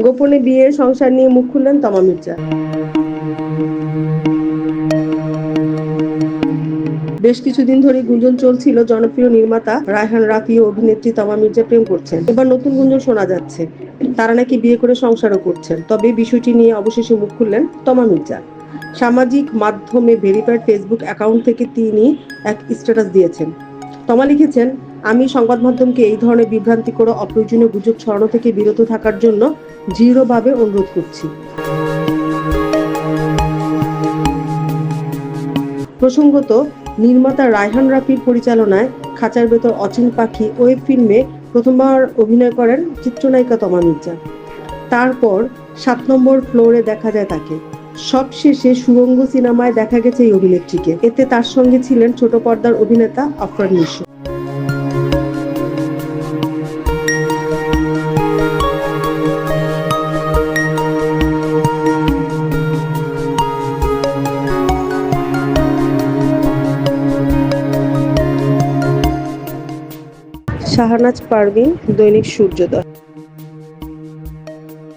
গোপনে বিয়ে সংসার নিয়ে মুখ খুললেন তমা মির্জা। বেশ কিছুদিন ধরে গুঞ্জন চলছিল জনপ্রিয় নির্মাতা রায়হান রাফি ও অভিনেত্রী তমা মির্জা প্রেম করছেন। এবার নতুন গুঞ্জন শোনা যাচ্ছে, তারা নাকি বিয়ে করে সংসারও করছেন। তবে বিষয়টি নিয়ে অবশেষে মুখ খুললেন তমা মির্জা। সামাজিক মাধ্যমে ভেরিফাইড ফেসবুক অ্যাকাউন্ট থেকে তিনি এক স্ট্যাটাস দিয়েছেন। তমা লিখেছেন, আমি সংবাদ মাধ্যমকে এই ধরনের বিভ্রান্তিকর অপ্রয়োজনীয় গুজব ছড়ানো থেকে বিরত থাকার জন্য দৃঢ়ভাবে অনুরোধ করছি। প্রসঙ্গত, নির্মাতা রায়হান রাফির পরিচালনায় খাঁচার ভেতর অচিন পাখি ওয়েব ফিল্মে প্রথমবার অভিনয় করেন চিত্রনায়িকা তমা মির্জা। তারপর ৭ নম্বর ফ্লোরে দেখা যায় তাকে। সবশেষে সুরঙ্গ সিনেমায় দেখা গেছে এই অভিনেত্রীকে। এতে তার সঙ্গে ছিলেন ছোট পর্দার অভিনেতা আফরান নিশো। শাহনাজ পারভীন, দৈনিক সূর্যোদয়।